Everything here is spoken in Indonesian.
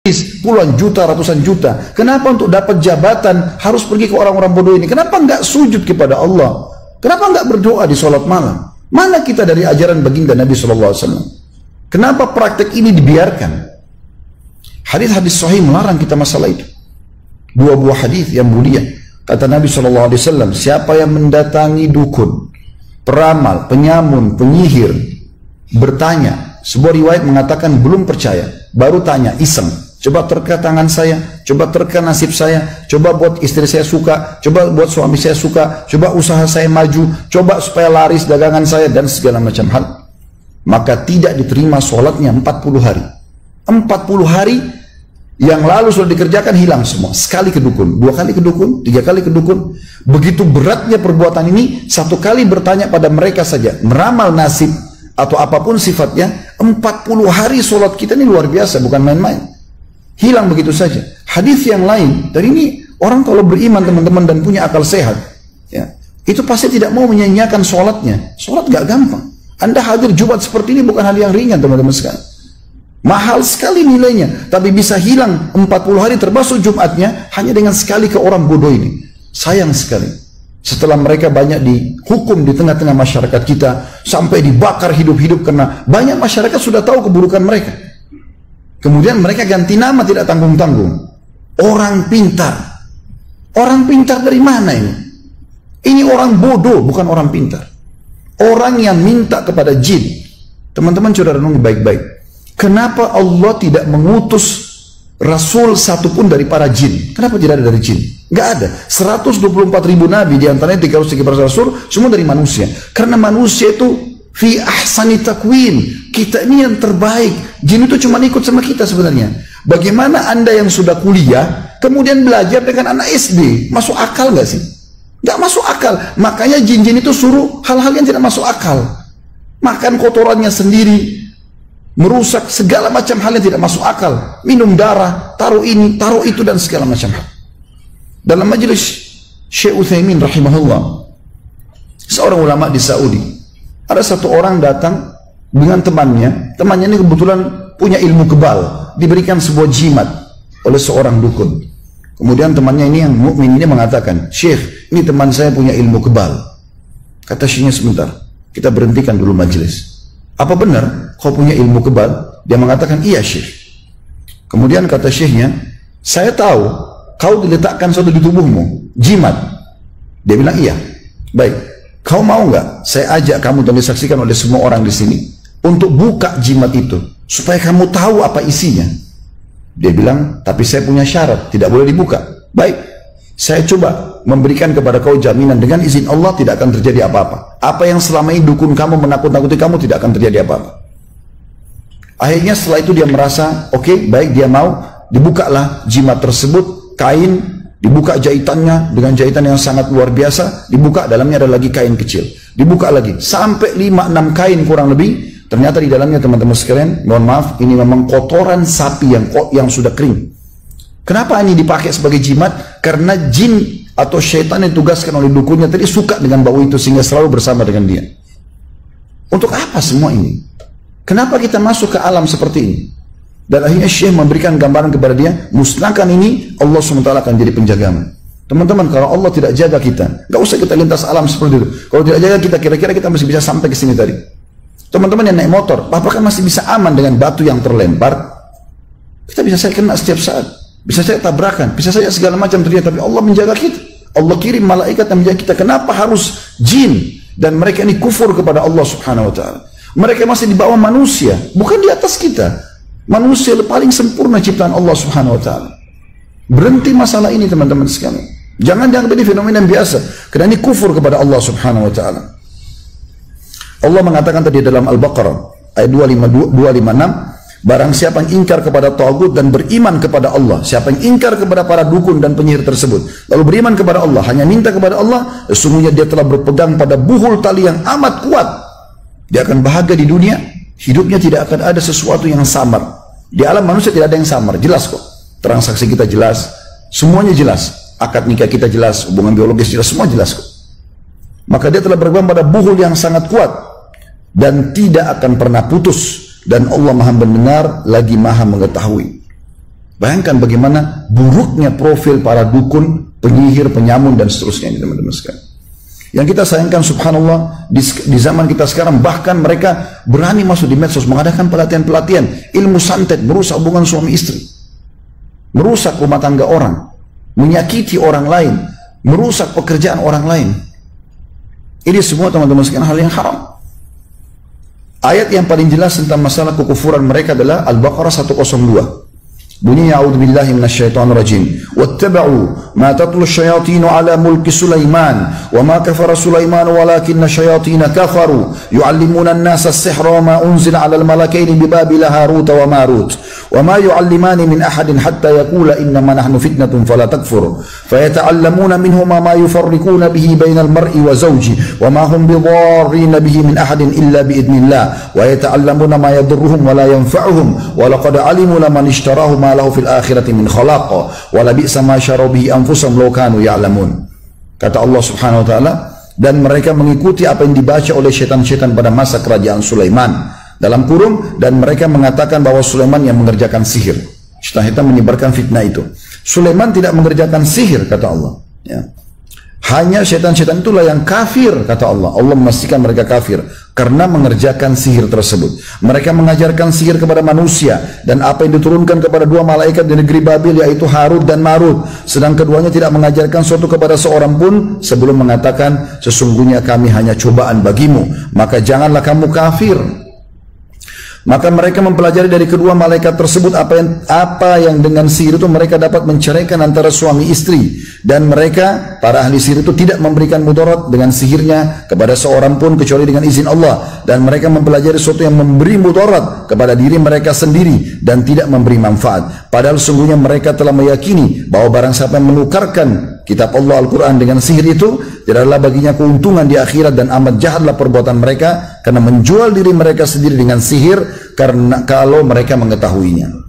puluhan juta, ratusan juta. Kenapa untuk dapat jabatan harus pergi ke orang-orang bodoh ini? Kenapa enggak sujud kepada Allah? Kenapa enggak berdoa di sholat malam? Mana kita dari ajaran baginda Nabi SAW? Kenapa praktek ini dibiarkan? Hadis-hadis sahih melarang kita masalah itu. Dua buah hadis yang mulia. Kata Nabi SAW, siapa yang mendatangi dukun, peramal, penyamun, penyihir, bertanya, sebuah riwayat mengatakan belum percaya, baru tanya, iseng, coba terka tangan saya, coba terka nasib saya, coba buat istri saya suka, coba buat suami saya suka, coba usaha saya maju, coba supaya laris dagangan saya, dan segala macam hal, maka tidak diterima sholatnya 40 hari. 40 hari yang lalu sudah dikerjakan hilang semua. Sekali ke dukun, 2 kali ke dukun, 3 kali ke dukun. Begitu beratnya perbuatan ini, 1 kali bertanya pada mereka saja, meramal nasib atau apapun sifatnya, 40 hari sholat kita ini luar biasa, bukan main-main. Hilang begitu saja. Hadis yang lain, dan ini orang kalau beriman teman-teman dan punya akal sehat, ya, itu pasti tidak mau menyanyiakan sholatnya. Sholat gak gampang. Anda hadir Jumat seperti ini bukan hal yang ringan teman-teman sekalian. Mahal sekali nilainya, tapi bisa hilang 40 hari termasuk Jumatnya hanya dengan sekali ke orang bodoh ini. Sayang sekali. Setelah mereka banyak dihukum di tengah-tengah masyarakat kita, sampai dibakar hidup-hidup karena banyak masyarakat sudah tahu keburukan mereka. Kemudian mereka ganti nama tidak tanggung-tanggung. Orang pintar. Orang pintar dari mana ini? Ini orang bodoh, bukan orang pintar. Orang yang minta kepada jin. Teman-teman coba renungi baik-baik. Kenapa Allah tidak mengutus Rasul satupun dari para jin? Kenapa tidak ada dari jin? Nggak ada. 124.000 nabi, diantaranya 313 rasul, semua dari manusia. Karena manusia itu fi ahsani takwin. Kita ini yang terbaik. Jin itu cuma ikut sama kita sebenarnya. Bagaimana Anda yang sudah kuliah kemudian belajar dengan anak SD? Masuk akal nggak sih? Nggak masuk akal. Makanya jin-jin itu suruh hal-hal yang tidak masuk akal. Makan kotorannya sendiri, merusak segala macam hal yang tidak masuk akal, minum darah, taruh ini, taruh itu, dan segala macam hal. Dalam majelis Syekh Utsaimin rahimahullah, seorang ulama di Saudi, ada satu orang datang dengan temannya ini kebetulan punya ilmu kebal, diberikan sebuah jimat oleh seorang dukun. Kemudian temannya ini yang mukmin ini mengatakan, Syekh, ini teman saya punya ilmu kebal. Kata syekhnya, sebentar, kita berhentikan dulu majelis. Apa benar kau punya ilmu kebal? Dia mengatakan, iya Syekh. Kemudian kata syekhnya, saya tahu kau diletakkan sesuatu di tubuhmu, jimat. Dia bilang, iya. Baik, kau mau nggak saya ajak kamu dan disaksikan oleh semua orang di sini untuk buka jimat itu supaya kamu tahu apa isinya? Dia bilang, tapi saya punya syarat, tidak boleh dibuka. Baik, saya coba memberikan kepada kau jaminan dengan izin Allah tidak akan terjadi apa-apa. Apa yang selama ini dukun kamu menakut-nakuti kamu tidak akan terjadi apa-apa. Akhirnya setelah itu dia merasa oke, baik, dia mau. Dibukalah jimat tersebut, kain, dibuka jahitannya dengan jahitan yang sangat luar biasa, dibuka, dalamnya ada lagi kain kecil, dibuka lagi sampai 5-6 kain kurang lebih. Ternyata di dalamnya teman-teman sekalian, mohon maaf, ini memang kotoran sapi yang sudah kering. Kenapa ini dipakai sebagai jimat? Karena jin atau syaitan yang ditugaskan oleh dukunnya tadi suka dengan bau itu sehingga selalu bersama dengan dia. Untuk apa semua ini? Kenapa kita masuk ke alam seperti ini? Dan akhirnya Syekh memberikan gambaran kepada dia, musnahkan ini, Allah SWT akan jadi penjagamu. Teman-teman, kalau Allah tidak jaga kita, nggak usah kita lintas alam seperti itu. Kalau tidak jaga kita, kira-kira kita masih bisa sampai ke sini tadi. Teman-teman yang naik motor, apakah masih bisa aman dengan batu yang terlempar? Kita bisa saya kena setiap saat. Bisa saya tabrakan, bisa saja segala macam terjadi, tapi Allah menjaga kita. Allah kirim malaikat yang menjaga kita. Kenapa harus jin? Dan mereka ini kufur kepada Allah Subhanahu wa ta'ala. Mereka masih di bawah manusia, bukan di atas kita. Manusia paling sempurna ciptaan Allah Subhanahu wa ta'ala. Berhenti masalah ini teman-teman sekalian. Jangan dianggap ini fenomena yang biasa, karena ini kufur kepada Allah Subhanahu wa ta'ala. Allah mengatakan tadi dalam Al-Baqarah ayat 256, barang siapa yang ingkar kepada tagut dan beriman kepada Allah, siapa yang ingkar kepada para dukun dan penyihir tersebut, lalu beriman kepada Allah, hanya minta kepada Allah, sesungguhnya dia telah berpegang pada buhul tali yang amat kuat. Dia akan bahagia di dunia, hidupnya tidak akan ada sesuatu yang samar. Di alam manusia tidak ada yang samar, jelas kok. Transaksi kita jelas, semuanya jelas. Akad nikah kita jelas, hubungan biologis jelas, semua jelas kok. Maka dia telah berpegang pada buhul yang sangat kuat dan tidak akan pernah putus. Dan Allah maha mendengar lagi maha mengetahui. Bayangkan bagaimana buruknya profil para dukun, penyihir, penyamun, dan seterusnya, teman-teman sekalian. Yang kita sayangkan, subhanallah, di zaman kita sekarang, bahkan mereka berani masuk di medsos, mengadakan pelatihan-pelatihan, ilmu santet, merusak hubungan suami istri, merusak rumah tangga orang, menyakiti orang lain, merusak pekerjaan orang lain. Ini semua, teman-teman sekalian, hal yang haram. Ayat yang paling jelas tentang masalah kekufuran mereka adalah Al-Baqarah 102. Bunyinya, a'udzubillahi minasyaitonirrajim. Wattaba'u ma tatlu asyayatin ala mulki Sulaiman wa ma kafara Sulaiman walakinna asyayatin kafaru yu'allimuna an-nasa as-sihra wa ma unzila 'ala al-malakaini bi Babila Harut wa Marut wa ma yu'allimani min ahadin hatta yaqula innama nahnu fitnatun fala takfur fayata'allamuna minhuma ma yufarriquna bihi bainal mar'i wa zawji wa ma hum bidarrin bihi min ahadin illa bi idnillah wa yata'allamuna ma yadurruhum wa la yanfa'uhum wa laqad 'alimu laman ishtarahu ma lahu fil akhirati min khalaq wa la bi'sa ma syaraw bihi anfusahum law kanu ya'lamun. Kata Allah Subhanahu wa taala, dan mereka mengikuti apa yang dibaca oleh setan-setan pada masa kerajaan Sulaiman, dalam kurung, dan mereka mengatakan bahwa Sulaiman yang mengerjakan sihir. Setan-setan menyebarkan fitnah itu. Sulaiman tidak mengerjakan sihir, kata Allah, ya. Hanya setan-setan itulah yang kafir, kata Allah. Allah memastikan mereka kafir karena mengerjakan sihir tersebut. Mereka mengajarkan sihir kepada manusia dan apa yang diturunkan kepada dua malaikat di negeri Babil, yaitu Harut dan Marut. Sedang keduanya tidak mengajarkan sesuatu kepada seorang pun sebelum mengatakan, sesungguhnya kami hanya cobaan bagimu, maka janganlah kamu kafir. Maka mereka mempelajari dari kedua malaikat tersebut apa yang dengan sihir itu mereka dapat menceraikan antara suami istri, dan mereka para ahli sihir itu tidak memberikan mudarat dengan sihirnya kepada seorang pun kecuali dengan izin Allah, dan mereka mempelajari sesuatu yang memberi mudarat kepada diri mereka sendiri dan tidak memberi manfaat, padahal sungguhnya mereka telah meyakini bahwa barang siapa yang menukarkan kitab Allah Al-Quran dengan sihir itu, tidaklah baginya keuntungan di akhirat, dan amat jahatlah perbuatan mereka karena menjual diri mereka sendiri dengan sihir karena kalau mereka mengetahuinya.